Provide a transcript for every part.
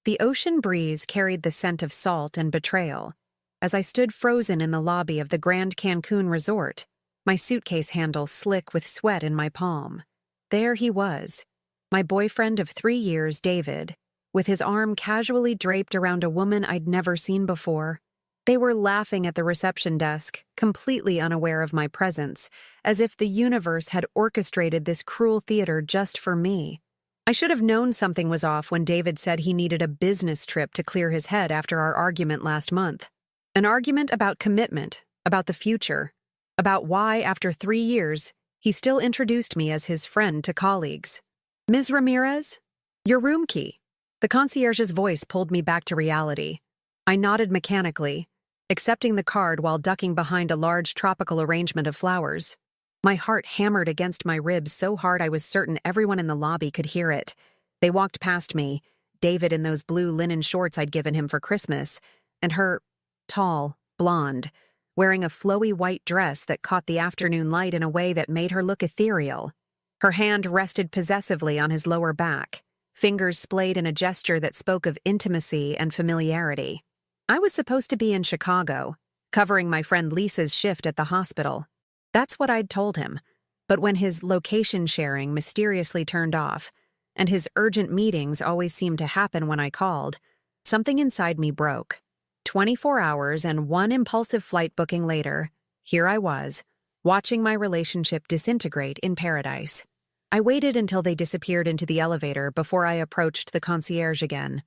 The ocean breeze carried the scent of salt and betrayal. As I stood frozen in the lobby of the Grand Cancun resort, my suitcase handle slick with sweat in my palm. There he was, my boyfriend of 3 years, David, with his arm casually draped around a woman I'd never seen before. They were laughing at the reception desk, completely unaware of my presence, as if the universe had orchestrated this cruel theater just for me. I should have known something was off when David said he needed a business trip to clear his head after our argument last month. An argument about commitment, about the future, about why, after 3 years, he still introduced me as his friend to colleagues. "Ms. Ramirez? Your room key." The concierge's voice pulled me back to reality. I nodded mechanically, accepting the card while ducking behind a large tropical arrangement of flowers. My heart hammered against my ribs so hard I was certain everyone in the lobby could hear it. They walked past me, David in those blue linen shorts I'd given him for Christmas, and her, tall, blonde, wearing a flowy white dress that caught the afternoon light in a way that made her look ethereal. Her hand rested possessively on his lower back, fingers splayed in a gesture that spoke of intimacy and familiarity. I was supposed to be in Chicago, covering my friend Lisa's shift at the hospital. That's what I'd told him, but when his location sharing mysteriously turned off, and his urgent meetings always seemed to happen when I called, something inside me broke. 24 hours and one impulsive flight booking later, here I was, watching my relationship disintegrate in paradise. I waited until they disappeared into the elevator before I approached the concierge again.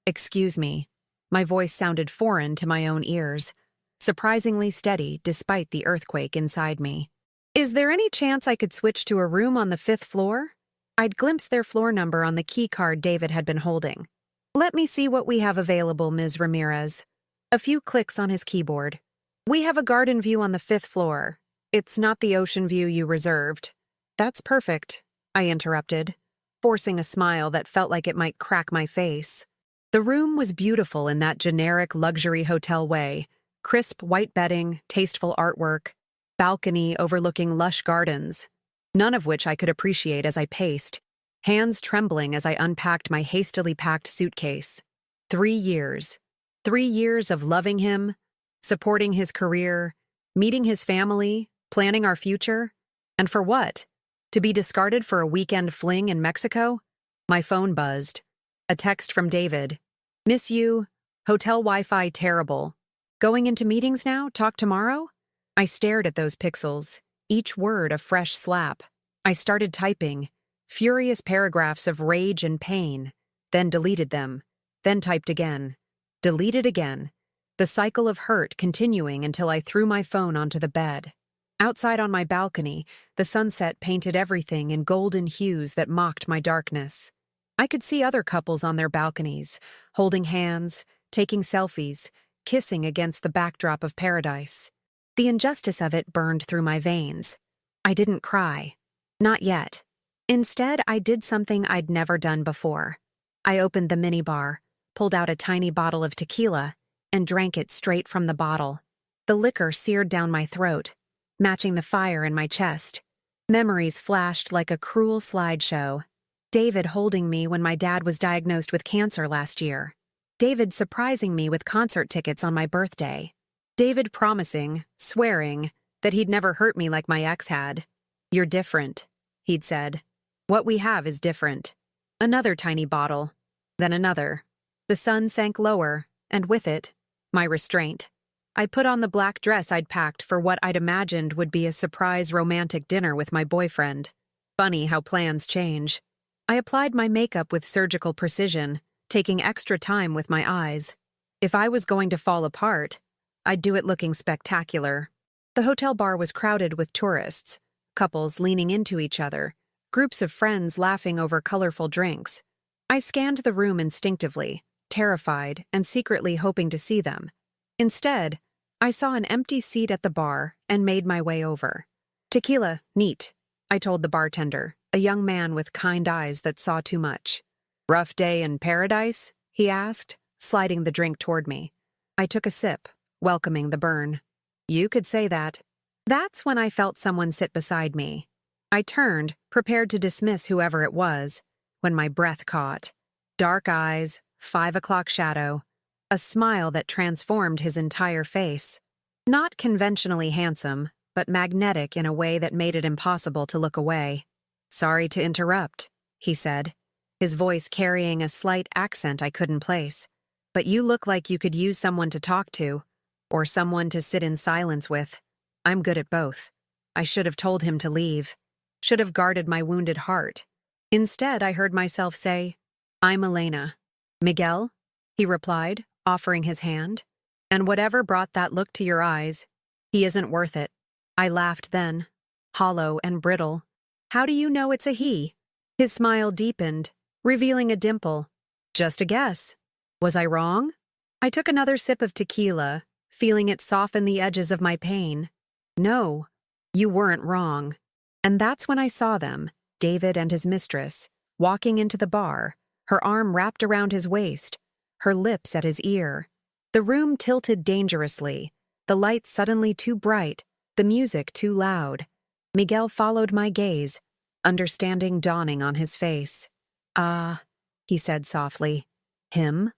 "Excuse me." My voice sounded foreign to my own ears, surprisingly steady despite the earthquake inside me. "Is there any chance I could switch to a room on the 5th floor?" I'd glimpsed their floor number on the key card David had been holding. "Let me see what we have available, Ms. Ramirez." A few clicks on his keyboard. "We have a garden view on the 5th floor. It's not the ocean view you reserved." "That's perfect," I interrupted, forcing a smile that felt like it might crack my face. The room was beautiful in that generic luxury hotel way. Crisp white bedding, tasteful artwork, balcony overlooking lush gardens, none of which I could appreciate as I paced, hands trembling as I unpacked my hastily packed suitcase. 3 years. 3 years of loving him, supporting his career, meeting his family, planning our future. And for what? To be discarded for a weekend fling in Mexico? My phone buzzed. A text from David. "Miss you. Hotel Wi-Fi terrible. Going into meetings now? Talk tomorrow?" I stared at those pixels, each word a fresh slap. I started typing, furious paragraphs of rage and pain, then deleted them, then typed again, deleted again, the cycle of hurt continuing until I threw my phone onto the bed. Outside on my balcony, the sunset painted everything in golden hues that mocked my darkness. I could see other couples on their balconies, holding hands, taking selfies, kissing against the backdrop of paradise. The injustice of it burned through my veins. I didn't cry. Not yet. Instead, I did something I'd never done before. I opened the minibar, pulled out a tiny bottle of tequila, and drank it straight from the bottle. The liquor seared down my throat, matching the fire in my chest. Memories flashed like a cruel slideshow. David holding me when my dad was diagnosed with cancer last year. David surprising me with concert tickets on my birthday. David promising, swearing, that he'd never hurt me like my ex had. "You're different," he'd said. "What we have is different." Another tiny bottle, then another. The sun sank lower, and with it, my restraint. I put on the black dress I'd packed for what I'd imagined would be a surprise romantic dinner with my boyfriend. Funny how plans change. I applied my makeup with surgical precision, taking extra time with my eyes. If I was going to fall apart, I'd do it looking spectacular. The hotel bar was crowded with tourists, couples leaning into each other, groups of friends laughing over colorful drinks. I scanned the room instinctively, terrified and secretly hoping to see them. Instead, I saw an empty seat at the bar and made my way over. "Tequila, neat," I told the bartender, a young man with kind eyes that saw too much. "Rough day in paradise?" he asked, sliding the drink toward me. I took a sip, welcoming the burn. "You could say that." That's when I felt someone sit beside me. I turned, prepared to dismiss whoever it was, when my breath caught. Dark eyes, 5 o'clock shadow, a smile that transformed his entire face. Not conventionally handsome, but magnetic in a way that made it impossible to look away. "Sorry to interrupt," he said, his voice carrying a slight accent I couldn't place. "But you look like you could use someone to talk to, or someone to sit in silence with. I'm good at both. I should have told him to leave. Should have guarded my wounded heart. Instead, I heard myself say, 'I'm Elena.' 'Miguel?' he replied, offering his hand. 'And whatever brought that look to your eyes, he isn't worth it.' I laughed then, hollow and brittle. 'How do you know it's a he?' His smile deepened, revealing a dimple. 'Just a guess. Was I wrong?' I took another sip of tequila, feeling it soften the edges of my pain. 'No, you weren't wrong.' And that's when I saw them, David and his mistress, walking into the bar, her arm wrapped around his waist, her lips at his ear. The room tilted dangerously, the lights suddenly too bright, the music too loud. Miguel followed my gaze, understanding dawning on his face. "Ah," he said softly. "Him?"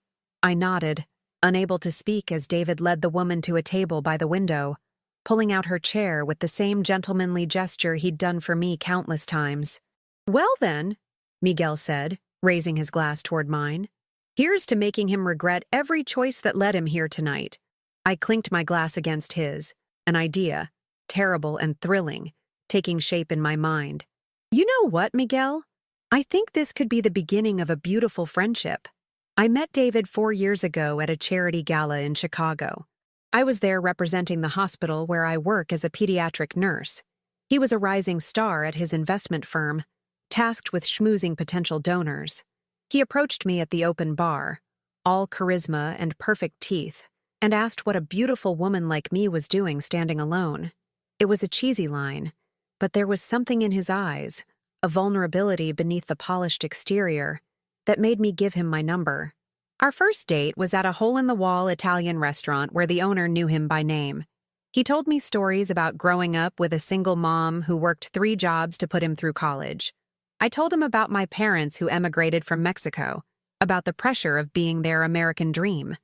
I nodded, unable to speak as David led the woman to a table by the window, pulling out her chair with the same gentlemanly gesture he'd done for me countless times. "Well then," Miguel said, raising his glass toward mine, "here's to making him regret every choice that led him here tonight." I clinked my glass against his, an idea, terrible and thrilling, taking shape in my mind. "You know what, Miguel? I think this could be the beginning of a beautiful friendship." I met David 4 years ago at a charity gala in Chicago. I was there representing the hospital where I work as a pediatric nurse. He was a rising star at his investment firm, tasked with schmoozing potential donors. He approached me at the open bar, all charisma and perfect teeth, and asked what a beautiful woman like me was doing standing alone. It was a cheesy line, but there was something in his eyes, a vulnerability beneath the polished exterior, that made me give him my number. Our first date was at a hole-in-the-wall Italian restaurant where the owner knew him by name. He told me stories about growing up with a single mom who worked 3 jobs to put him through college. I told him about my parents who emigrated from Mexico, about the pressure of being their American dream.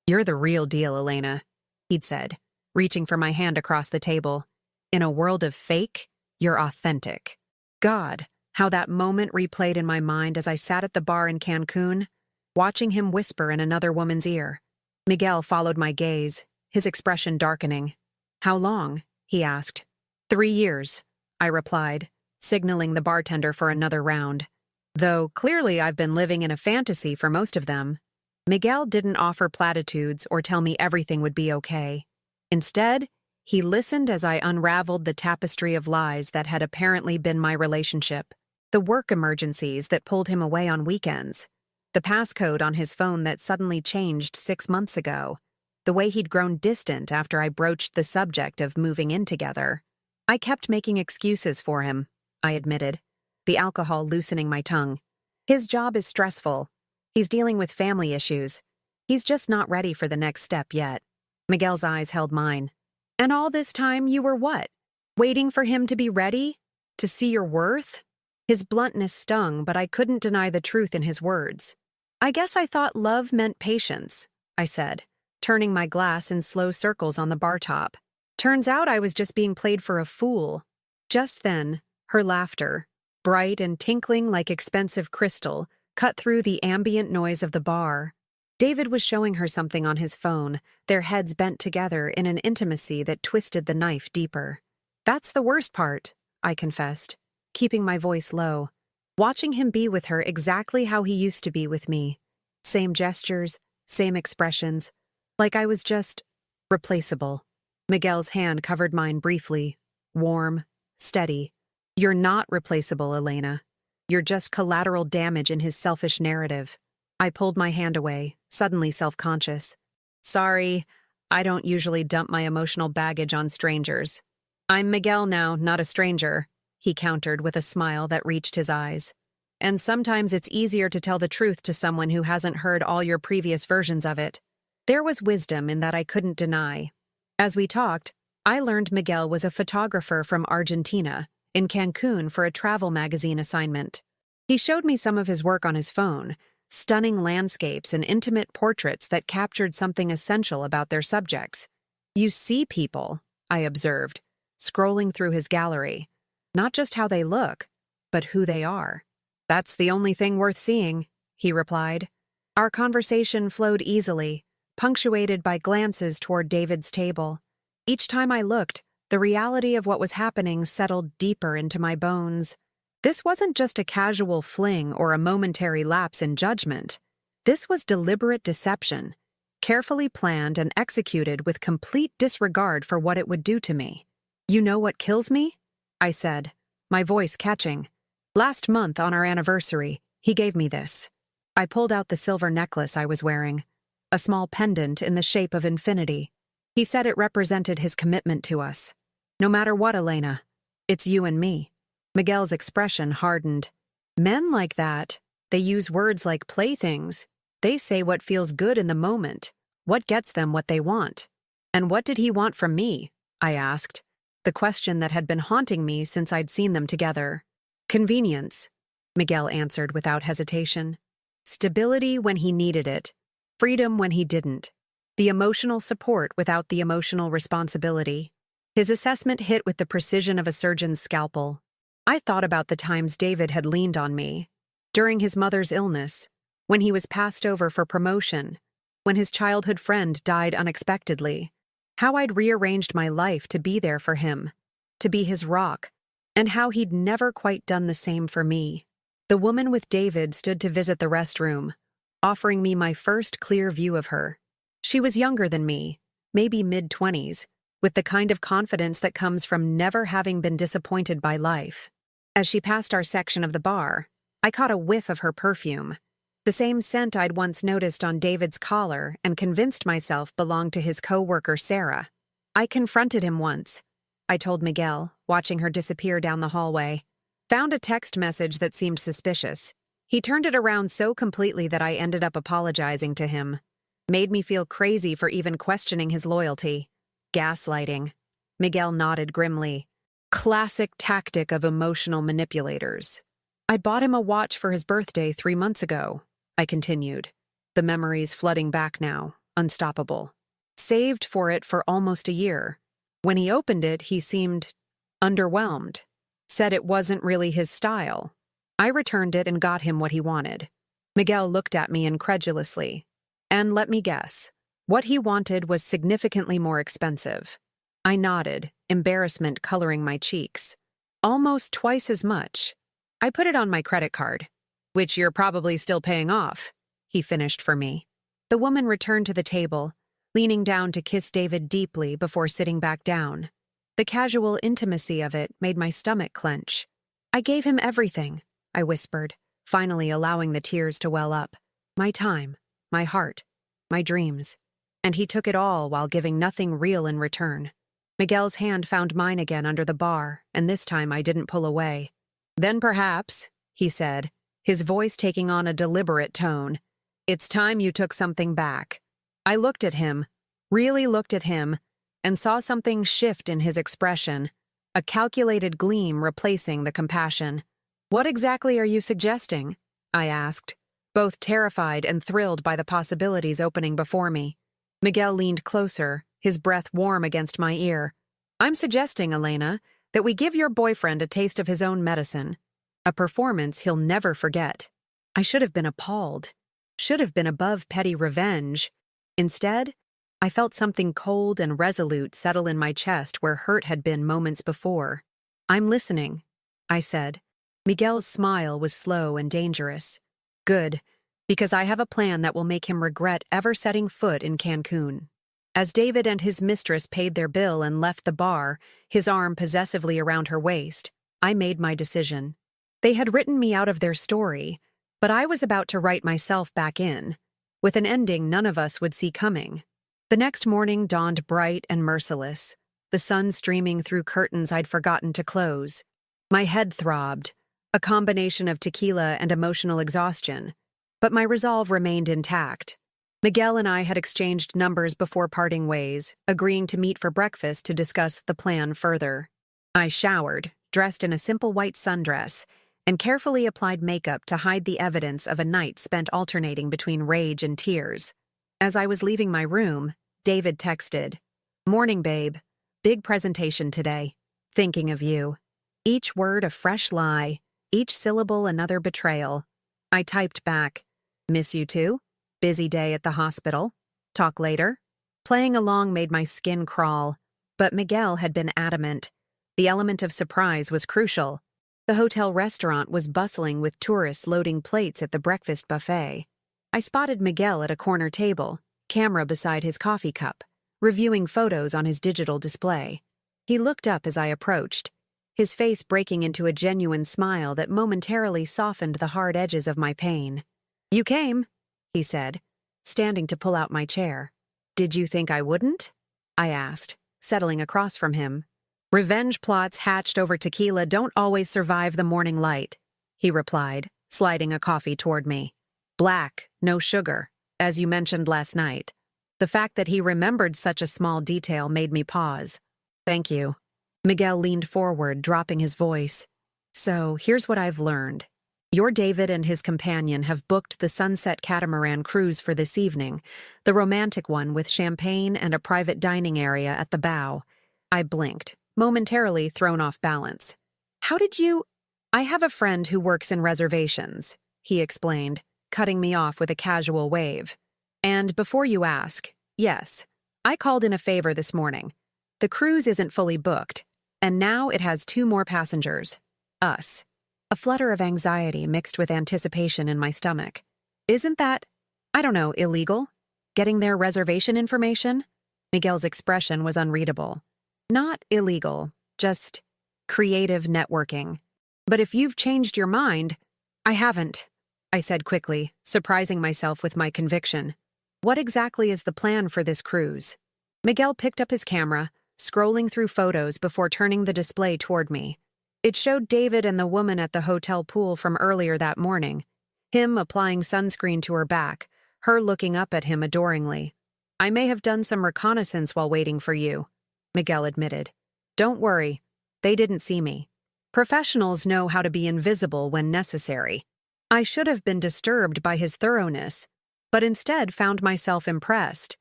"You're the real deal, Elena," he'd said, reaching for my hand across the table. "In a world of fake, you're authentic." God, how that moment replayed in my mind as I sat at the bar in Cancun, watching him whisper in another woman's ear. Miguel followed my gaze, his expression darkening. "How long?" he asked. 3 years, I replied, signaling the bartender for another round. Though clearly I've been living in a fantasy for most of them. Miguel didn't offer platitudes or tell me everything would be okay. Instead, he listened as I unraveled the tapestry of lies that had apparently been my relationship. The work emergencies that pulled him away on weekends. The passcode on his phone that suddenly changed 6 months ago. The way he'd grown distant after I broached the subject of moving in together. I kept making excuses for him, I admitted, the alcohol loosening my tongue. His job is stressful. He's dealing with family issues. He's just not ready for the next step yet. Miguel's eyes held mine. "And all this time you were what? Waiting for him to be ready? To see your worth?" His bluntness stung, but I couldn't deny the truth in his words. "I guess I thought love meant patience," I said, turning my glass in slow circles on the bar top. Turns out I was just being played for a fool. Just then, her laughter, bright and tinkling like expensive crystal, cut through the ambient noise of the bar. David was showing her something on his phone, their heads bent together in an intimacy that twisted the knife deeper. "That's the worst part," I confessed, keeping my voice low. Watching him be with her exactly how he used to be with me. Same gestures, same expressions, like I was just replaceable. Miguel's hand covered mine briefly, warm, steady. "You're not replaceable, Elena. You're just collateral damage in his selfish narrative." I pulled my hand away, suddenly self-conscious. "Sorry, I don't usually dump my emotional baggage on strangers." "I'm Miguel now, not a stranger," he countered with a smile that reached his eyes. "And sometimes it's easier to tell the truth to someone who hasn't heard all your previous versions of it." There was wisdom in that I couldn't deny. As we talked, I learned Miguel was a photographer from Argentina, in Cancun for a travel magazine assignment. He showed me some of his work on his phone, stunning landscapes and intimate portraits that captured something essential about their subjects. "You see people," I observed, scrolling through his gallery. "Not just how they look, but who they are." "That's the only thing worth seeing," he replied. Our conversation flowed easily, punctuated by glances toward David's table. Each time I looked, the reality of what was happening settled deeper into my bones. This wasn't just a casual fling or a momentary lapse in judgment. This was deliberate deception, carefully planned and executed with complete disregard for what it would do to me. "You know what kills me?" I said, my voice catching. "Last month on our anniversary, he gave me this." I pulled out the silver necklace I was wearing, a small pendant in the shape of infinity. He said it represented his commitment to us. "No matter what, Elena, it's you and me." Miguel's expression hardened. Men like that, they use words like playthings. They say what feels good in the moment, what gets them what they want. "And what did he want from me?" I asked, the question that had been haunting me since I'd seen them together. "Convenience," Miguel answered without hesitation. "Stability when he needed it, freedom when he didn't. The emotional support without the emotional responsibility." His assessment hit with the precision of a surgeon's scalpel. I thought about the times David had leaned on me. During his mother's illness, when he was passed over for promotion, when his childhood friend died unexpectedly, how I'd rearranged my life to be there for him, to be his rock, and how he'd never quite done the same for me. The woman with David stood to visit the restroom, offering me my first clear view of her. She was younger than me, maybe mid-20s, with the kind of confidence that comes from never having been disappointed by life. As she passed our section of the bar, I caught a whiff of her perfume, the same scent I'd once noticed on David's collar and convinced myself belonged to his co-worker Sarah. "I confronted him once," I told Miguel, watching her disappear down the hallway. "Found a text message that seemed suspicious. He turned it around so completely that I ended up apologizing to him. Made me feel crazy for even questioning his loyalty. Gaslighting." Miguel nodded grimly. "Classic tactic of emotional manipulators." "I bought him a watch for his birthday 3 months ago," I continued, the memories flooding back now, unstoppable. "Saved for it for almost a year. When he opened it, he seemed underwhelmed. Said it wasn't really his style. I returned it and got him what he wanted." Miguel looked at me incredulously. "And let me guess, what he wanted was significantly more expensive." I nodded, embarrassment coloring my cheeks. "Almost twice as much. I put it on my credit card, which you're probably still paying off," he finished for me. The woman returned to the table, leaning down to kiss David deeply before sitting back down. The casual intimacy of it made my stomach clench. "I gave him everything," I whispered, finally allowing the tears to well up. "My time, my heart, my dreams. And he took it all while giving nothing real in return." Miguel's hand found mine again under the bar, and this time I didn't pull away. "Then perhaps," he said, his voice taking on a deliberate tone, "it's time you took something back." I looked at him, really looked at him, and saw something shift in his expression, a calculated gleam replacing the compassion. "What exactly are you suggesting?" I asked, both terrified and thrilled by the possibilities opening before me. Miguel leaned closer, his breath warm against my ear. "I'm suggesting, Elena, that we give your boyfriend a taste of his own medicine. A performance he'll never forget." I should have been appalled, should have been above petty revenge. Instead, I felt something cold and resolute settle in my chest where hurt had been moments before. "I'm listening," I said. Miguel's smile was slow and dangerous. "Good, because I have a plan that will make him regret ever setting foot in Cancún." As David and his mistress paid their bill and left the bar, his arm possessively around her waist, I made my decision. They had written me out of their story, but I was about to write myself back in, with an ending none of us would see coming. The next morning dawned bright and merciless, the sun streaming through curtains I'd forgotten to close. My head throbbed, a combination of tequila and emotional exhaustion, but my resolve remained intact. Miguel and I had exchanged numbers before parting ways, agreeing to meet for breakfast to discuss the plan further. I showered, dressed in a simple white sundress, and carefully applied makeup to hide the evidence of a night spent alternating between rage and tears. As I was leaving my room, David texted, "Morning, babe. Big presentation today. Thinking of you." Each word a fresh lie, each syllable another betrayal. I typed back, "Miss you too? Busy day at the hospital. Talk later." Playing along made my skin crawl, but Miguel had been adamant. The element of surprise was crucial. The hotel restaurant was bustling with tourists loading plates at the breakfast buffet. I spotted Miguel at a corner table, camera beside his coffee cup, reviewing photos on his digital display. He looked up as I approached, his face breaking into a genuine smile that momentarily softened the hard edges of my pain. "You came," he said, standing to pull out my chair. "Did you think I wouldn't?" I asked, settling across from him. "Revenge plots hatched over tequila don't always survive the morning light," he replied, sliding a coffee toward me. "Black, no sugar, as you mentioned last night." The fact that he remembered such a small detail made me pause. "Thank you." Miguel leaned forward, dropping his voice. "So, here's what I've learned. Your David and his companion have booked the Sunset Catamaran cruise for this evening, the romantic one with champagne and a private dining area at the bow." I blinked, momentarily thrown off balance. "How did you—" "I have a friend who works in reservations," he explained, cutting me off with a casual wave. "And before you ask, yes, I called in a favor this morning. The cruise isn't fully booked, and now it has 2 more passengers. Us." A flutter of anxiety mixed with anticipation in my stomach. "Isn't that, I don't know, illegal? Getting their reservation information?" Miguel's expression was unreadable. "Not illegal, just creative networking. But if you've changed your mind—" "I haven't," I said quickly, surprising myself with my conviction. "What exactly is the plan for this cruise?" Miguel picked up his camera, scrolling through photos before turning the display toward me. It showed David and the woman at the hotel pool from earlier that morning, him applying sunscreen to her back, her looking up at him adoringly. "I may have done some reconnaissance while waiting for you," Miguel admitted. "Don't worry, they didn't see me. Professionals know how to be invisible when necessary." I should have been disturbed by his thoroughness, but instead found myself impressed.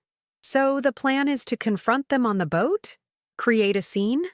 "So the plan is to confront them on the boat? Create a scene?"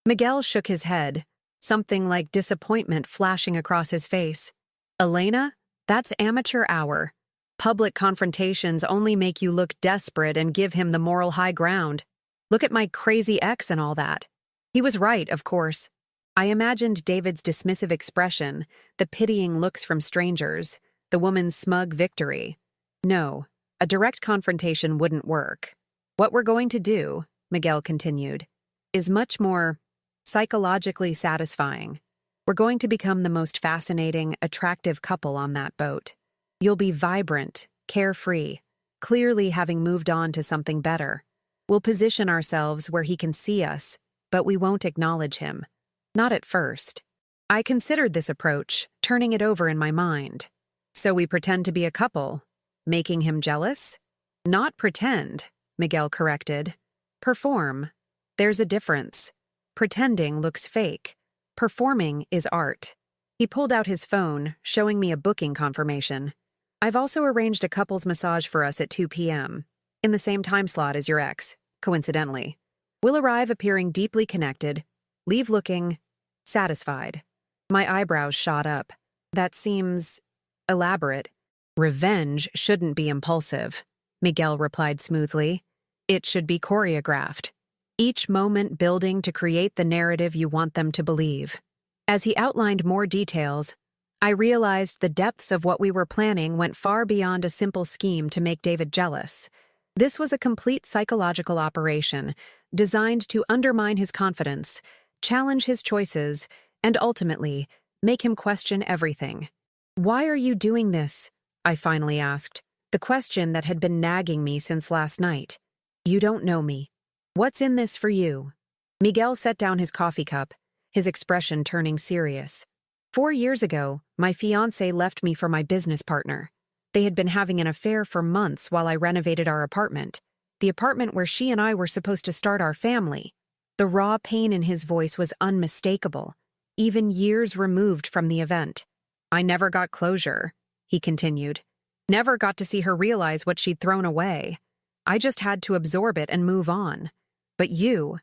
Miguel shook his head, something like disappointment flashing across his face. "Elena, that's amateur hour. Public confrontations only make you look desperate and give him the moral high ground. Look at my crazy ex and all that." He was right, of course. I imagined David's dismissive expression, the pitying looks from strangers, the woman's smug victory. No, a direct confrontation wouldn't work. "What we're going to do," Miguel continued, "is much more psychologically satisfying. We're going to become the most fascinating, attractive couple on that boat. You'll be vibrant, carefree, clearly having moved on to something better. We'll position ourselves where he can see us, but we won't acknowledge him. Not at first." I considered this approach, turning it over in my mind. "So we pretend to be a couple, making him jealous?" "Not pretend," Miguel corrected. "Perform. There's a difference. Pretending looks fake. Performing is art." He pulled out his phone, showing me a booking confirmation. "I've also arranged a couple's massage for us at 2 p.m., in the same time slot as your ex, coincidentally. We'll arrive appearing deeply connected, leave looking satisfied." My eyebrows shot up. "That seems elaborate." "Revenge shouldn't be impulsive," Miguel replied smoothly. "It should be choreographed. Each moment building to create the narrative you want them to believe." As he outlined more details, I realized the depths of what we were planning went far beyond a simple scheme to make David jealous. This was a complete psychological operation, designed to undermine his confidence, challenge his choices, and ultimately, make him question everything. "Why are you doing this?" I finally asked, the question that had been nagging me since last night. "You don't know me. What's in this for you?" Miguel set down his coffee cup, his expression turning serious. 4 years ago, my fiancé left me for my business partner. They had been having an affair for months while I renovated our apartment, the apartment where she and I were supposed to start our family. The raw pain in his voice was unmistakable, even years removed from the event. I never got closure, he continued. Never got to see her realize what she'd thrown away. I just had to absorb it and move on. But you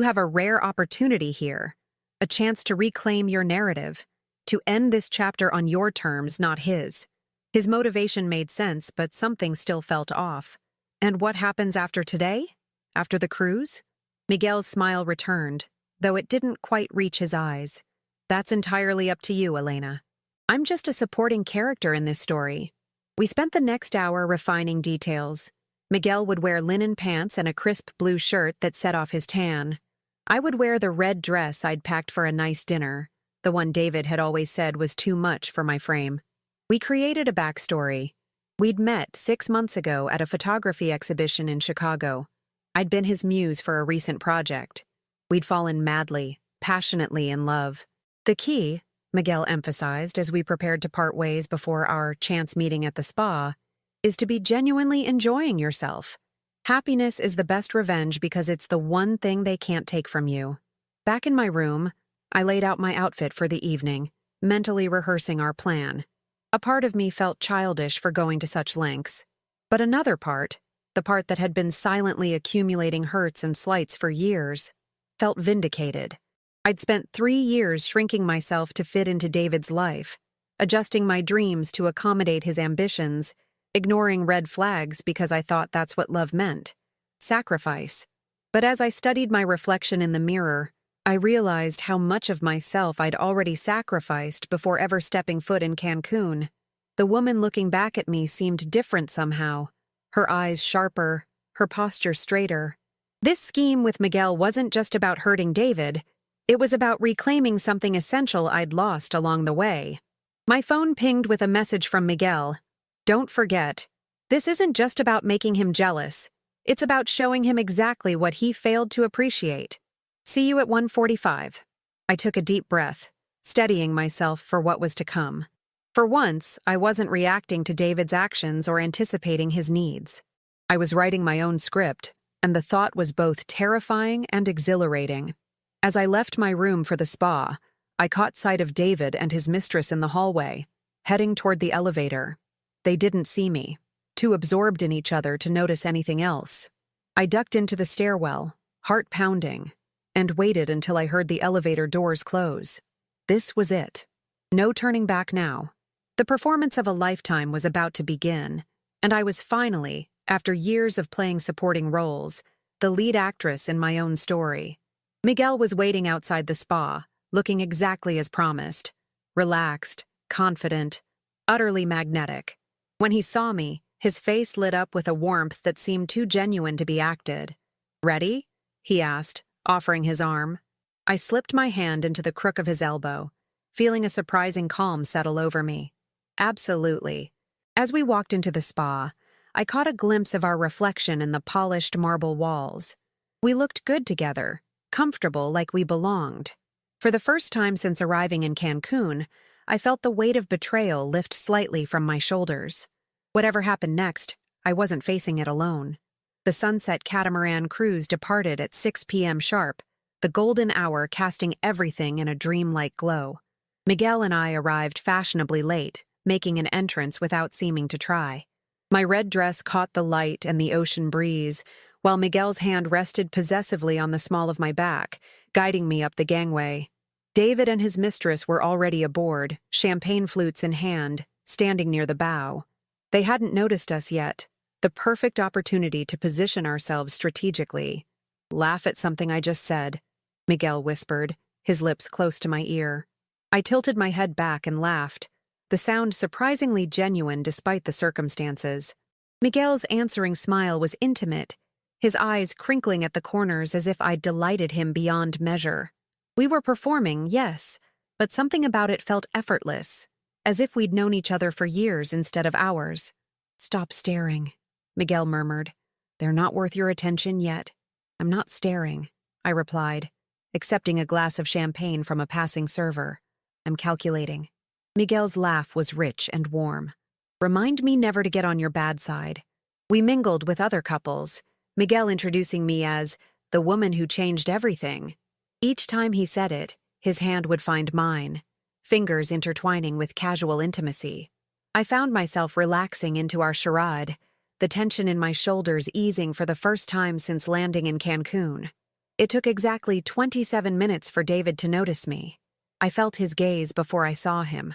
have a rare opportunity here, a chance to reclaim your narrative, to end this chapter on your terms, not his. His motivation made sense, but something still felt off. And what happens after today? After the cruise? Miguel's smile returned, though it didn't quite reach his eyes. That's entirely up to you, Elena. I'm just a supporting character in this story. We spent the next hour refining details. Miguel would wear linen pants and a crisp blue shirt that set off his tan. I would wear the red dress I'd packed for a nice dinner, the one David had always said was too much for my frame. We created a backstory. We'd met 6 months ago at a photography exhibition in Chicago. I'd been his muse for a recent project. We'd fallen madly, passionately in love. The key, Miguel emphasized as we prepared to part ways before our chance meeting at the spa, is to be genuinely enjoying yourself. Happiness is the best revenge because it's the one thing they can't take from you. Back in my room, I laid out my outfit for the evening, mentally rehearsing our plan. A part of me felt childish for going to such lengths, but another part, the part that had been silently accumulating hurts and slights for years, felt vindicated. I'd spent 3 years shrinking myself to fit into David's life, adjusting my dreams to accommodate his ambitions, ignoring red flags because I thought that's what love meant. Sacrifice. But as I studied my reflection in the mirror, I realized how much of myself I'd already sacrificed before ever stepping foot in Cancun. The woman looking back at me seemed different somehow, her eyes sharper, her posture straighter. This scheme with Miguel wasn't just about hurting David, it was about reclaiming something essential I'd lost along the way. My phone pinged with a message from Miguel. Don't forget, this isn't just about making him jealous. It's about showing him exactly what he failed to appreciate. See you at 1:45. I took a deep breath, steadying myself for what was to come. For once, I wasn't reacting to David's actions or anticipating his needs. I was writing my own script, and the thought was both terrifying and exhilarating. As I left my room for the spa, I caught sight of David and his mistress in the hallway, heading toward the elevator. They didn't see me, too absorbed in each other to notice anything else. I ducked into the stairwell, heart pounding, and waited until I heard the elevator doors close. This was it. No turning back now. The performance of a lifetime was about to begin, and I was finally, after years of playing supporting roles, the lead actress in my own story. Miguel was waiting outside the spa, looking exactly as promised. Relaxed, confident, utterly magnetic. When he saw me, his face lit up with a warmth that seemed too genuine to be acted. "Ready?" he asked, offering his arm. I slipped my hand into the crook of his elbow, feeling a surprising calm settle over me. Absolutely. As we walked into the spa, I caught a glimpse of our reflection in the polished marble walls. We looked good together, comfortable like we belonged. For the first time since arriving in Cancun, I felt the weight of betrayal lift slightly from my shoulders. Whatever happened next, I wasn't facing it alone. The sunset catamaran cruise departed at 6 p.m. sharp, the golden hour casting everything in a dreamlike glow. Miguel and I arrived fashionably late, making an entrance without seeming to try. My red dress caught the light and the ocean breeze, while Miguel's hand rested possessively on the small of my back, guiding me up the gangway. David and his mistress were already aboard, champagne flutes in hand, standing near the bow. They hadn't noticed us yet, the perfect opportunity to position ourselves strategically. "Laugh at something I just said," Miguel whispered, his lips close to my ear. I tilted my head back and laughed, the sound surprisingly genuine despite the circumstances. Miguel's answering smile was intimate, his eyes crinkling at the corners as if I'd delighted him beyond measure. We were performing, yes, but something about it felt effortless, as if we'd known each other for years instead of hours. "Stop staring," Miguel murmured. "They're not worth your attention yet." "I'm not staring," I replied, accepting a glass of champagne from a passing server. "I'm calculating." Miguel's laugh was rich and warm. "Remind me never to get on your bad side." We mingled with other couples, Miguel introducing me as the woman who changed everything. Each time he said it, his hand would find mine, fingers intertwining with casual intimacy. I found myself relaxing into our charade, the tension in my shoulders easing for the first time since landing in Cancun. It took exactly 27 minutes for David to notice me. I felt his gaze before I saw him,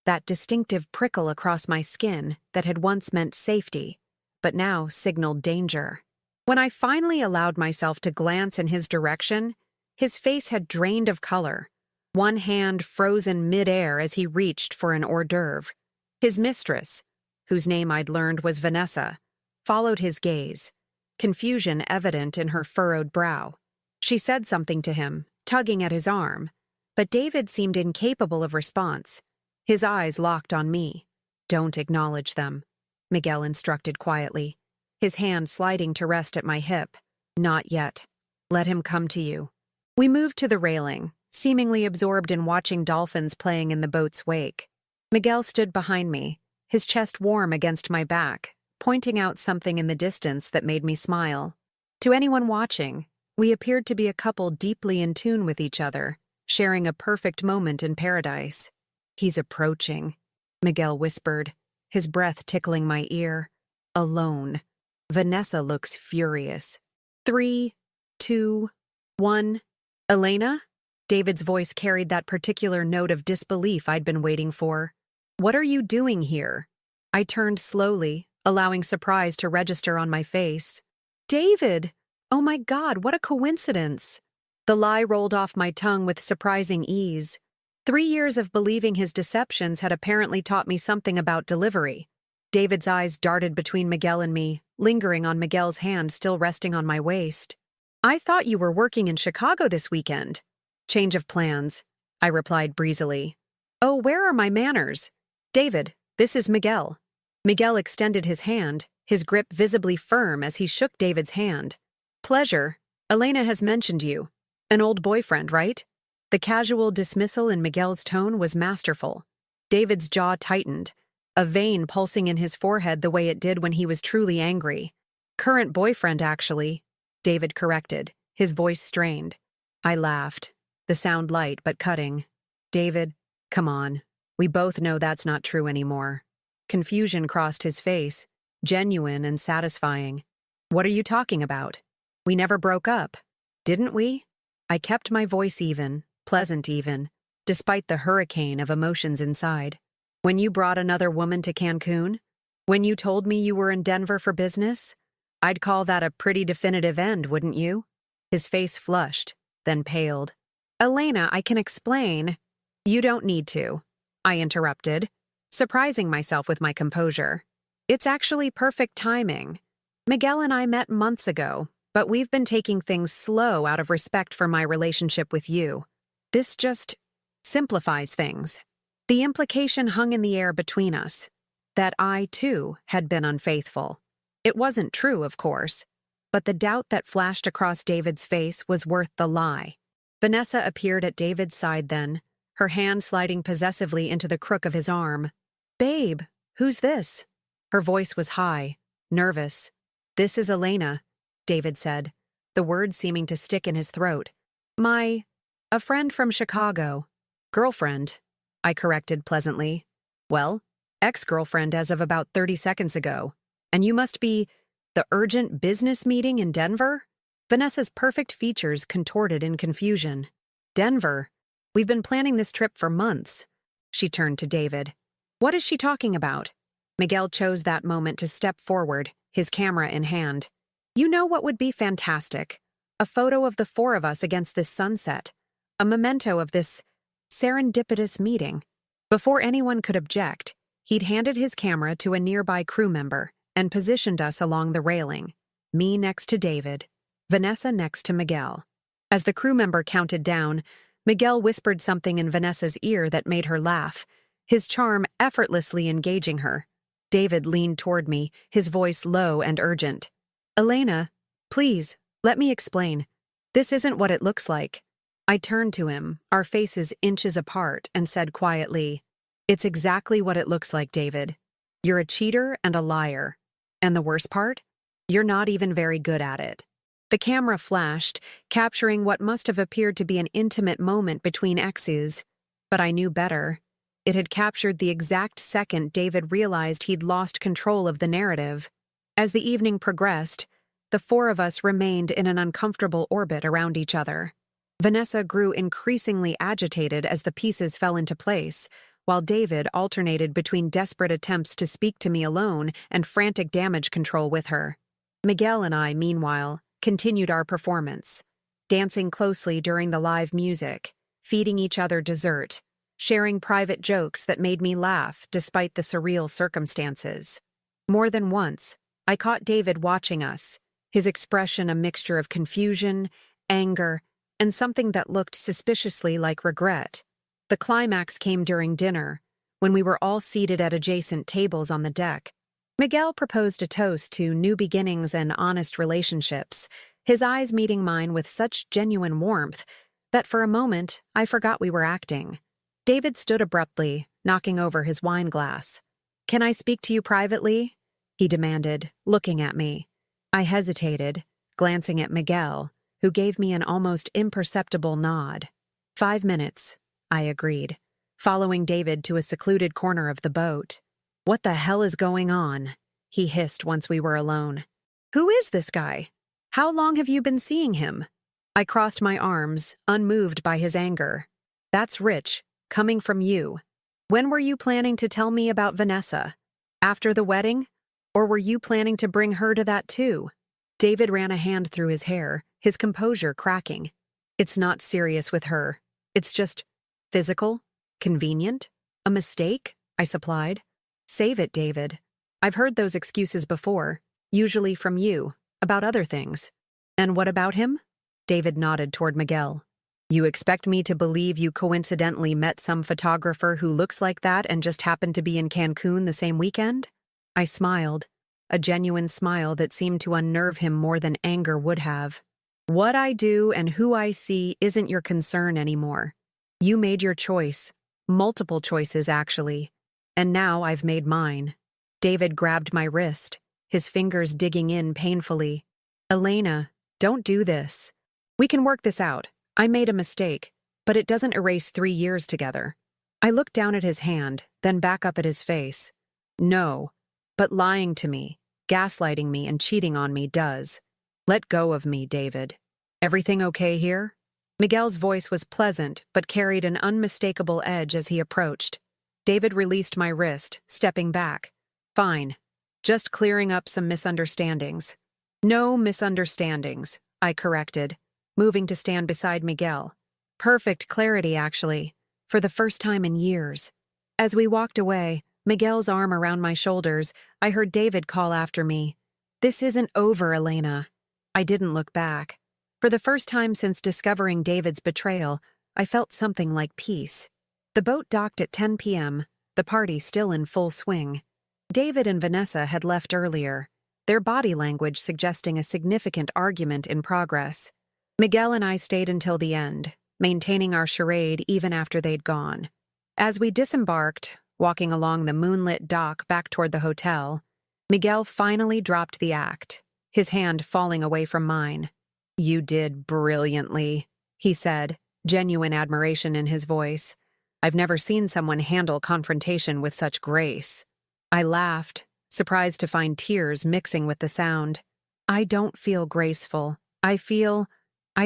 that distinctive prickle across my skin that had once meant safety, but now signaled danger. When I finally allowed myself to glance in his direction, his face had drained of color, one hand frozen mid-air as he reached for an hors d'oeuvre. His mistress, whose name I'd learned was Vanessa, followed his gaze, confusion evident in her furrowed brow. She said something to him, tugging at his arm, but David seemed incapable of response. His eyes locked on me. "Don't acknowledge them," Miguel instructed quietly, his hand sliding to rest at my hip. "Not yet. Let him come to you." We moved to the railing, seemingly absorbed in watching dolphins playing in the boat's wake. Miguel stood behind me, his chest warm against my back, pointing out something in the distance that made me smile. To anyone watching, we appeared to be a couple deeply in tune with each other, sharing a perfect moment in paradise. "He's approaching," Miguel whispered, his breath tickling my ear. "Alone. Vanessa looks furious." 3, 2, 1. "Elena?" David's voice carried that particular note of disbelief I'd been waiting for. "What are you doing here?" I turned slowly, allowing surprise to register on my face. "David! Oh my God, what a coincidence!" The lie rolled off my tongue with surprising ease. 3 years of believing his deceptions had apparently taught me something about delivery. David's eyes darted between Miguel and me, lingering on Miguel's hand still resting on my waist. "I thought you were working in Chicago this weekend." "Change of plans," I replied breezily. "Oh, where are my manners?" "David, this is Miguel." Miguel extended his hand, his grip visibly firm as he shook David's hand. "Pleasure. Elena has mentioned you. An old boyfriend, right?" The casual dismissal in Miguel's tone was masterful. David's jaw tightened, a vein pulsing in his forehead the way it did when he was truly angry. "Current boyfriend, actually," David corrected, his voice strained. I laughed, the sound light but cutting. "David, come on. We both know that's not true anymore." Confusion crossed his face, genuine and satisfying. "What are you talking about? We never broke up, didn't we?" I kept my voice even, pleasant even, despite the hurricane of emotions inside. "When you brought another woman to Cancun? When you told me you were in Denver for business? I'd call that a pretty definitive end, wouldn't you?" His face flushed, then paled. "Elena, I can explain." "You don't need to," I interrupted, surprising myself with my composure. "It's actually perfect timing. Miguel and I met months ago, but we've been taking things slow out of respect for my relationship with you. This just simplifies things." The implication hung in the air between us, that I, too, had been unfaithful. It wasn't true, of course, but the doubt that flashed across David's face was worth the lie. Vanessa appeared at David's side then, her hand sliding possessively into the crook of his arm. "Babe, who's this?" Her voice was high, nervous. "This is Elena," David said, the words seeming to stick in his throat. A friend from Chicago." "Girlfriend," I corrected pleasantly. "Well, ex-girlfriend as of about 30 seconds ago. And you must be the urgent business meeting in Denver?" Vanessa's perfect features contorted in confusion. "Denver? We've been planning this trip for months." She turned to David. "What is she talking about?" Miguel chose that moment to step forward, his camera in hand. "You know what would be fantastic? A photo of the 4 of us against this sunset. A memento of this serendipitous meeting." Before anyone could object, he'd handed his camera to a nearby crew member and positioned us along the railing, me next to David, Vanessa next to Miguel. As the crew member counted down, Miguel whispered something in Vanessa's ear that made her laugh, his charm effortlessly engaging her. David leaned toward me, his voice low and urgent. "Elena, please, let me explain. This isn't what it looks like." I turned to him, our faces inches apart, and said quietly, "It's exactly what it looks like, David. You're a cheater and a liar. And the worst part? You're not even very good at it." The camera flashed, capturing what must have appeared to be an intimate moment between exes. But I knew better. It had captured the exact second David realized he'd lost control of the narrative. As the evening progressed, the four of us remained in an uncomfortable orbit around each other. Vanessa grew increasingly agitated as the pieces fell into place, while David alternated between desperate attempts to speak to me alone and frantic damage control with her. Miguel and I, meanwhile, continued our performance, dancing closely during the live music, feeding each other dessert, sharing private jokes that made me laugh despite the surreal circumstances. More than once, I caught David watching us, his expression a mixture of confusion, anger, and something that looked suspiciously like regret. The climax came during dinner, when we were all seated at adjacent tables on the deck. Miguel proposed a toast to new beginnings and honest relationships, his eyes meeting mine with such genuine warmth that for a moment I forgot we were acting. David stood abruptly, knocking over his wine glass. "Can I speak to you privately?" he demanded, looking at me. I hesitated, glancing at Miguel, who gave me an almost imperceptible nod. 5 minutes, I agreed, following David to a secluded corner of the boat. "What the hell is going on?" he hissed once we were alone. "Who is this guy? How long have you been seeing him?" I crossed my arms, unmoved by his anger. "That's rich, coming from you. When were you planning to tell me about Vanessa? After the wedding? Or were you planning to bring her to that too?" David ran a hand through his hair, his composure cracking. "It's not serious with her. It's just physical, convenient, a mistake," I supplied. "Save it, David. I've heard those excuses before, usually from you, about other things." "And what about him?" David nodded toward Miguel. "You expect me to believe you coincidentally met some photographer who looks like that and just happened to be in Cancun the same weekend?" I smiled, a genuine smile that seemed to unnerve him more than anger would have. "What I do and who I see isn't your concern anymore. You made your choice, multiple choices actually, and now I've made mine." David grabbed my wrist, his fingers digging in painfully. "Elena, don't do this. We can work this out. I made a mistake, but it doesn't erase 3 years together." I looked down at his hand, then back up at his face. "No, but lying to me, gaslighting me and cheating on me does. Let go of me, David. Everything okay here?" Miguel's voice was pleasant but carried an unmistakable edge as he approached. David released my wrist, stepping back. "Fine. Just clearing up some misunderstandings." "No misunderstandings," I corrected, moving to stand beside Miguel. Perfect clarity, actually, for the first time in years. As we walked away, Miguel's arm around my shoulders, I heard David call after me. "This isn't over, Elena." I didn't look back. For the first time since discovering David's betrayal, I felt something like peace. The boat docked at 10 p.m., the party still in full swing. David and Vanessa had left earlier, their body language suggesting a significant argument in progress. Miguel and I stayed until the end, maintaining our charade even after they'd gone. As we disembarked, walking along the moonlit dock back toward the hotel, Miguel finally dropped the act, his hand falling away from mine. "You did brilliantly," he said, genuine admiration in his voice. "I've never seen someone handle confrontation with such grace." I laughed, surprised to find tears mixing with the sound. "I don't feel graceful. I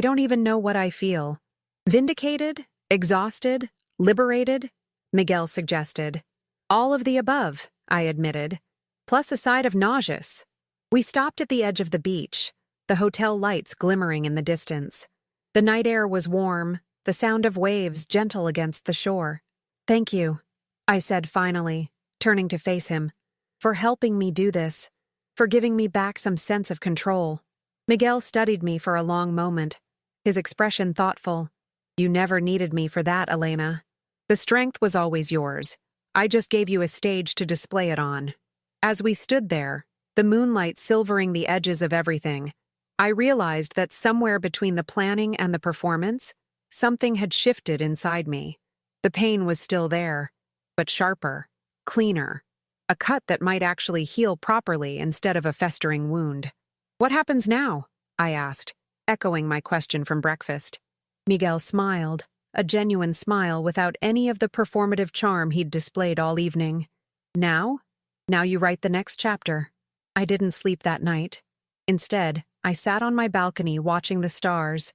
don't even know what I feel. Vindicated? Exhausted? Liberated?" Miguel suggested. "All of the above," I admitted, plus a side of nauseous. We stopped at the edge of the beach, the hotel lights glimmering in the distance. The night air was warm, the sound of waves gentle against the shore. "Thank you," I said finally, turning to face him, "for helping me do this, for giving me back some sense of control." Miguel studied me for a long moment, his expression thoughtful. "You never needed me for that, Elena. The strength was always yours. I just gave you a stage to display it on." As we stood there, the moonlight silvering the edges of everything, I realized that somewhere between the planning and the performance, something had shifted inside me. The pain was still there, but sharper, cleaner, a cut that might actually heal properly instead of a festering wound. "What happens now?" I asked, echoing my question from breakfast. Miguel smiled, a genuine smile without any of the performative charm he'd displayed all evening. Now? Now you write the next chapter. I didn't sleep that night. Instead, I sat on my balcony watching the stars,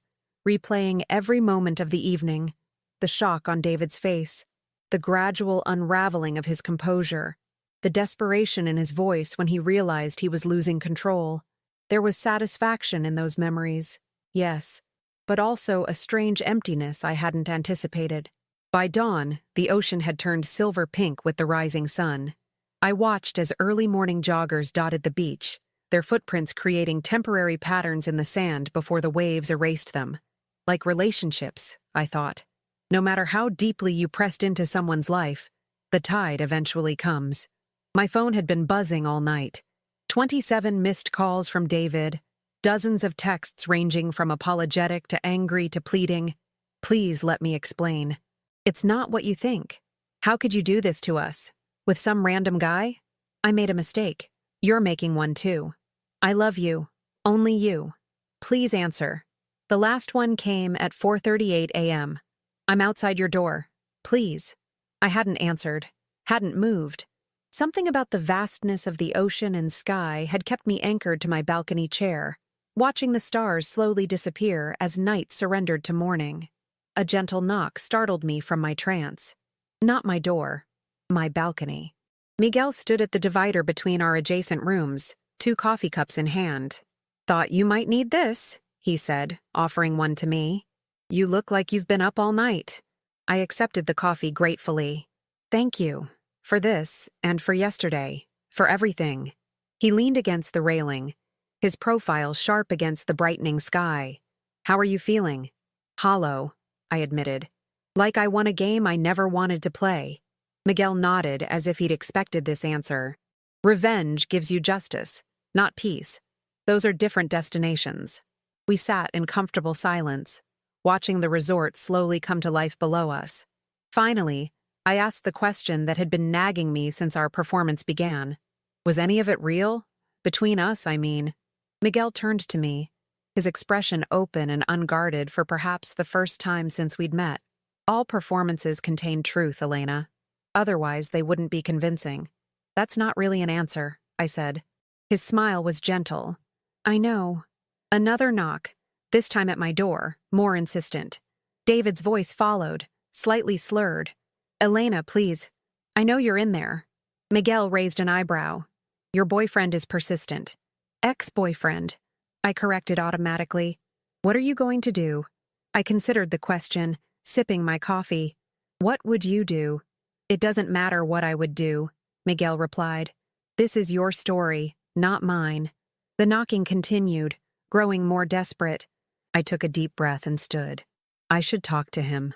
replaying every moment of the evening, the shock on David's face, the gradual unraveling of his composure, the desperation in his voice when he realized he was losing control. There was satisfaction in those memories, yes, but also a strange emptiness I hadn't anticipated. By dawn, the ocean had turned silver pink with the rising sun. I watched as early morning joggers dotted the beach, their footprints creating temporary patterns in the sand before the waves erased them. Like relationships, I thought. No matter how deeply you pressed into someone's life, the tide eventually comes. My phone had been buzzing all night. 27 missed calls from David, dozens of texts ranging from apologetic to angry to pleading. Please let me explain. It's not what you think. How could you do this to us? With some random guy? I made a mistake. You're making one too. I love you. Only you. Please answer. The last one came at 4:38 a.m. I'm outside your door. Please. I hadn't answered. Hadn't moved. Something about the vastness of the ocean and sky had kept me anchored to my balcony chair, watching the stars slowly disappear as night surrendered to morning. A gentle knock startled me from my trance. Not my door. My balcony. Miguel stood at the divider between our adjacent rooms, 2 coffee cups in hand. Thought you might need this, he said, offering one to me. You look like you've been up all night. I accepted the coffee gratefully. Thank you. For this, and for yesterday. For everything. He leaned against the railing, his profile sharp against the brightening sky. How are you feeling? Hollow, I admitted. Like I won a game I never wanted to play. Miguel nodded as if he'd expected this answer. Revenge gives you justice, not peace. Those are different destinations. We sat in comfortable silence, watching the resort slowly come to life below us. Finally, I asked the question that had been nagging me since our performance began. Was any of it real? Between us, I mean. Miguel turned to me, his expression open and unguarded for perhaps the first time since we'd met. All performances contain truth, Elena. Otherwise, they wouldn't be convincing. That's not really an answer, I said. His smile was gentle. I know. Another knock, this time at my door, more insistent. David's voice followed, slightly slurred. Elena, please. I know you're in there. Miguel raised an eyebrow. Your boyfriend is persistent. Ex-boyfriend. I corrected automatically. What are you going to do? I considered the question, sipping my coffee. What would you do? It doesn't matter what I would do, Miguel replied. This is your story, not mine. The knocking continued, growing more desperate. I took a deep breath and stood. I should talk to him.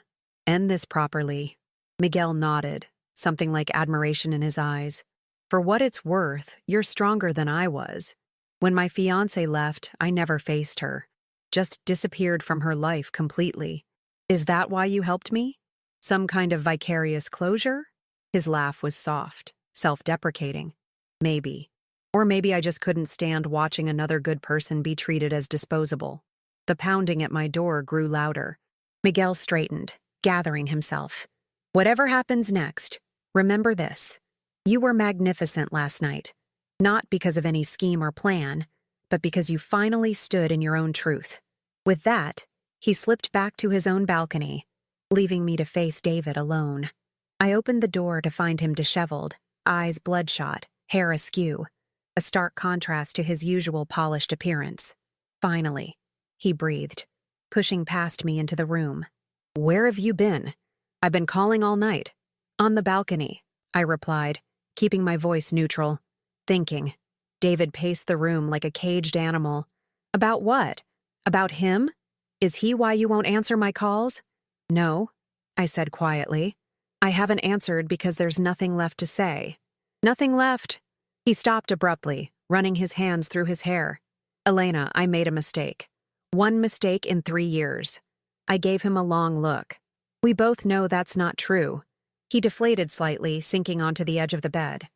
End this properly. Miguel nodded, something like admiration in his eyes. For what it's worth, you're stronger than I was. When my fiancé left, I never faced her. Just disappeared from her life completely. Is that why you helped me? Some kind of vicarious closure? His laugh was soft, self-deprecating. Maybe. Or maybe I just couldn't stand watching another good person be treated as disposable. The pounding at my door grew louder. Miguel straightened, gathering himself. Whatever happens next, remember this. You were magnificent last night. Not because of any scheme or plan, but because you finally stood in your own truth. With that, he slipped back to his own balcony, leaving me to face David alone. I opened the door to find him disheveled, eyes bloodshot, hair askew, a stark contrast to his usual polished appearance. Finally, he breathed, pushing past me into the room. Where have you been? I've been calling all night. On the balcony, I replied, keeping my voice neutral. Thinking. David paced the room like a caged animal. About what? About him? Is he why you won't answer my calls? No, I said quietly. I haven't answered because there's nothing left to say. Nothing left. He stopped abruptly, running his hands through his hair. Elena, I made a mistake. One mistake in 3 years. I gave him a long look. We both know that's not true. He deflated slightly, sinking onto the edge of the bed.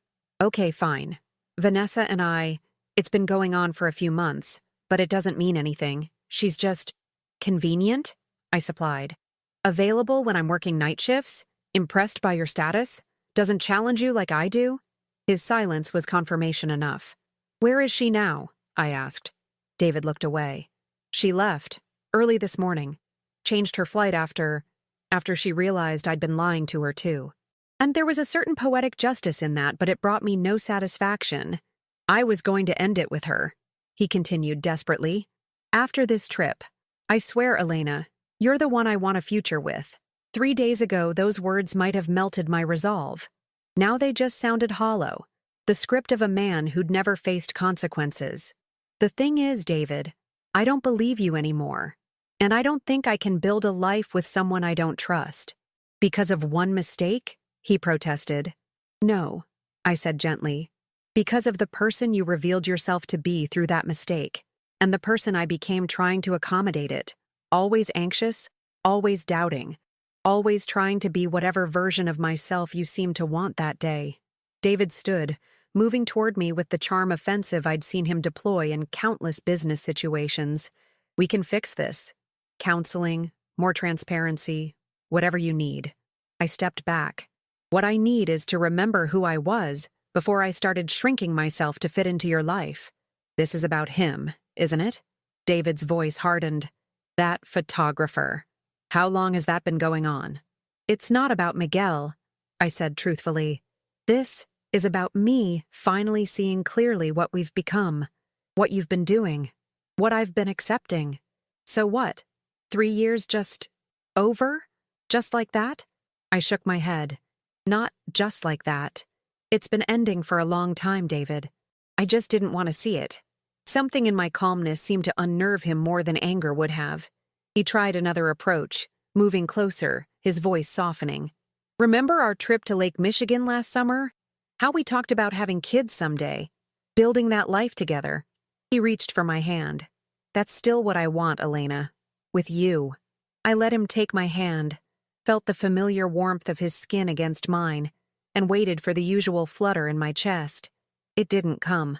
Okay, fine. Vanessa and I, it's been going on for a few months, But it doesn't mean anything. She's just convenient, I supplied. Available when I'm working night shifts? Impressed by your status? Doesn't challenge you like I do? His silence was confirmation enough. Where is she now? I asked. David looked away. She left, early this morning. Changed her flight after she realized I'd been lying to her too. And there was a certain poetic justice in that, but it brought me no satisfaction. I was going to end it with her, he continued desperately. After this trip, I swear, Elena, you're the one I want a future with. 3 days ago, those words might have melted my resolve. Now they just sounded hollow, the script of a man who'd never faced consequences. The thing is, David, I don't believe you anymore. And I don't think I can build a life with someone I don't trust. Because of one mistake? He protested. No, I said gently. Because of the person you revealed yourself to be through that mistake, and the person I became trying to accommodate it. Always anxious, always doubting, always trying to be whatever version of myself you seemed to want that day. David stood, moving toward me with the charm offensive I'd seen him deploy in countless business situations. We can fix this. Counseling, more transparency, whatever you need. I stepped back. What I need is to remember who I was before I started shrinking myself to fit into your life. This is about him, isn't it? David's voice hardened. That photographer. How long has that been going on? It's not about Miguel, I said truthfully. This is about me finally seeing clearly what we've become, what you've been doing, what I've been accepting. So what? 3 years just over? Just like that? I shook my head. Not just like that. It's been ending for a long time, David. I just didn't want to see it. Something in my calmness seemed to unnerve him more than anger would have. He tried another approach, moving closer, his voice softening. Remember our trip to Lake Michigan last summer? How we talked about having kids someday, building that life together. He reached for my hand. That's still what I want, Elena. With you. I let him take my hand, felt the familiar warmth of his skin against mine, and waited for the usual flutter in my chest. It didn't come.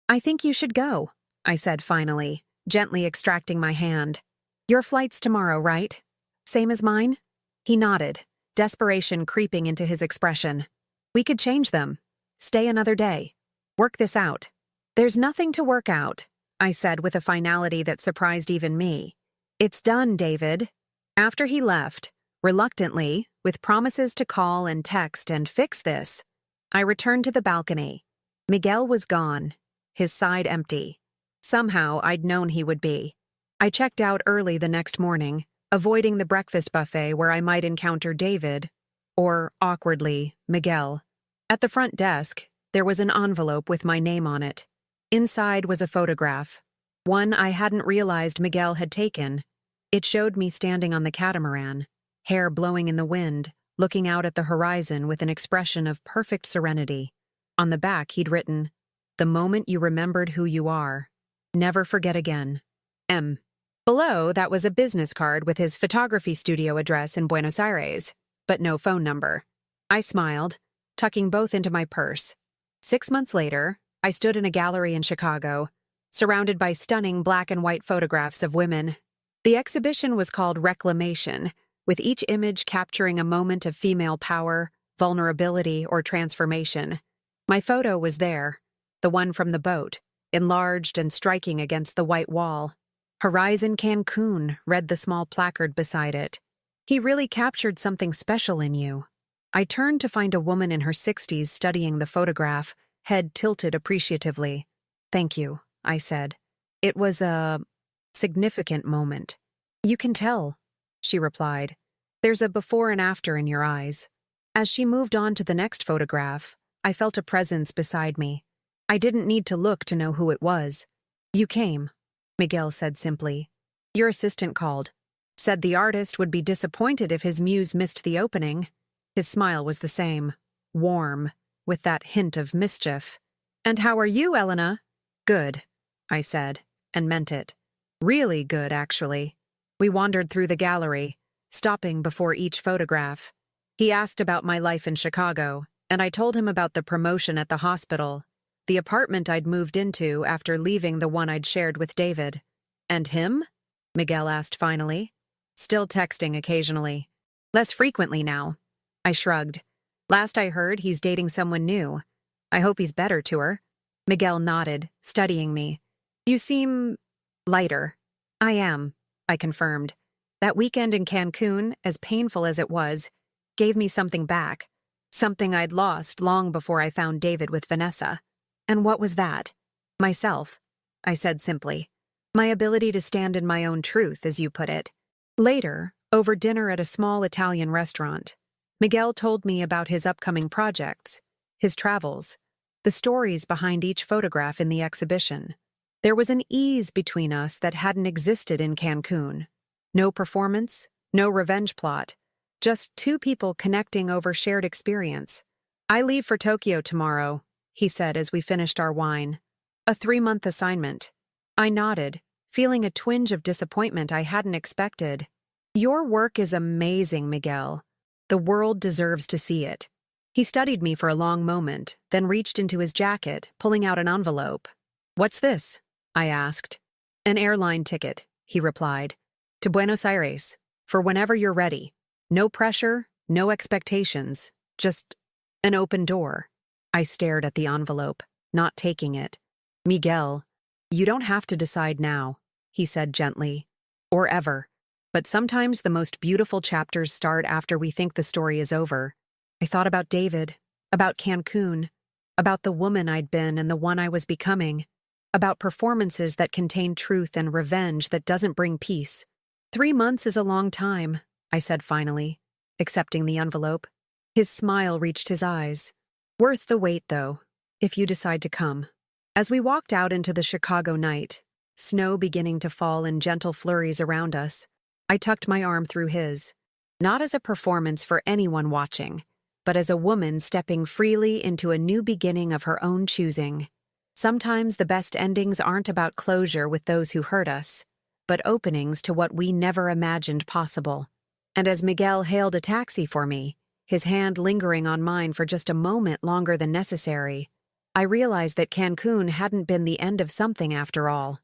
I think you should go, I said finally, gently extracting my hand. Your flight's tomorrow, right? Same as mine? He nodded, desperation creeping into his expression. We could change them. Stay another day. Work this out. There's nothing to work out, I said with a finality that surprised even me. It's done, David. After he left, reluctantly, with promises to call and text and fix this, I returned to the balcony. Miguel was gone, his side empty. Somehow I'd known he would be. I checked out early the next morning, avoiding the breakfast buffet where I might encounter David, or, awkwardly, Miguel. At the front desk, there was an envelope with my name on it. Inside was a photograph, one I hadn't realized Miguel had taken. It showed me standing on the catamaran, hair blowing in the wind, looking out at the horizon with an expression of perfect serenity. On the back, he'd written, "The moment you remembered who you are, never forget again. M." Below, that was a business card with his photography studio address in Buenos Aires, but no phone number. I smiled, tucking both into my purse. 6 months later, I stood in a gallery in Chicago, surrounded by stunning black and white photographs of women. The exhibition was called Reclamation, with each image capturing a moment of female power, vulnerability, or transformation. My photo was there, the one from the boat, enlarged and striking against the white wall. Horizon Cancún, read the small placard beside it. He really captured something special in you. I turned to find a woman in her 60s studying the photograph, head tilted appreciatively. Thank you, I said. It was a significant moment. You can tell, she replied. There's a before and after in your eyes. As she moved on to the next photograph, I felt a presence beside me. I didn't need to look to know who it was. You came, Miguel said simply. Your assistant called. Said the artist would be disappointed if his muse missed the opening. His smile was the same, warm, with that hint of mischief. And how are you, Elena? Good, I said, and meant it. Really good, actually. We wandered through the gallery, stopping before each photograph. He asked about my life in Chicago, and I told him about the promotion at the hospital. The apartment I'd moved into after leaving the one I'd shared with David. And him? Miguel asked finally. Still texting occasionally. Less frequently now. I shrugged. Last I heard, he's dating someone new. I hope he's better to her. Miguel nodded, studying me. You seem lighter. I am, I confirmed. That weekend in Cancun, as painful as it was, gave me something back. Something I'd lost long before I found David with Vanessa. And what was that? Myself, I said simply. My ability to stand in my own truth, as you put it. Later, over dinner at a small Italian restaurant, Miguel told me about his upcoming projects, his travels, the stories behind each photograph in the exhibition. There was an ease between us that hadn't existed in Cancun. No performance, no revenge plot, just two people connecting over shared experience. I leave for Tokyo tomorrow, he said as we finished our wine. A 3-month assignment. I nodded, feeling a twinge of disappointment I hadn't expected. Your work is amazing, Miguel. The world deserves to see it. He studied me for a long moment, then reached into his jacket, pulling out an envelope. What's this? I asked. An airline ticket, he replied. To Buenos Aires, for whenever you're ready. No pressure, no expectations, just an open door. I stared at the envelope, not taking it. Miguel, you don't have to decide now, he said gently. Or ever. But sometimes the most beautiful chapters start after we think the story is over. I thought about David, about Cancun, about the woman I'd been and the one I was becoming, about performances that contain truth and revenge that doesn't bring peace. 3 months is a long time, I said finally, accepting the envelope. His smile reached his eyes. Worth the wait, though, if you decide to come. As we walked out into the Chicago night, snow beginning to fall in gentle flurries around us, I tucked my arm through his, not as a performance for anyone watching, but as a woman stepping freely into a new beginning of her own choosing. Sometimes the best endings aren't about closure with those who hurt us, but openings to what we never imagined possible. And as Miguel hailed a taxi for me, his hand lingering on mine for just a moment longer than necessary, I realized that Cancun hadn't been the end of something after all.